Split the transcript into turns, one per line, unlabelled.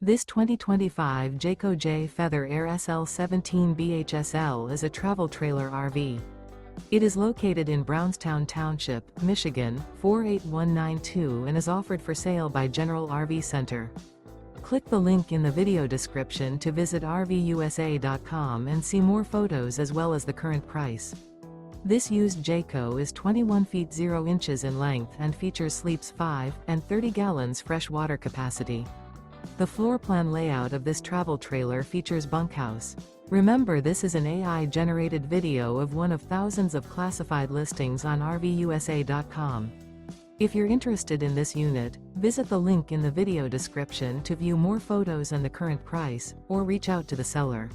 This 2025 Jayco J Feather Air SL17 BHSL is a travel trailer RV. It is located in Brownstown Township, Michigan, 48192 and is offered for sale by General RV Center. Click the link in the video description to visit RVUSA.com and see more photos as well as the current price. This used Jayco is 21 feet 0 inches in length and features sleeps 5 and 30 gallons fresh water capacity. The floor plan layout of this travel trailer features bunkhouse. Remember, this is an AI-generated video of one of thousands of classified listings on RVUSA.com. If you're interested in this unit, visit the link in the video description to view more photos and the current price, or reach out to the seller.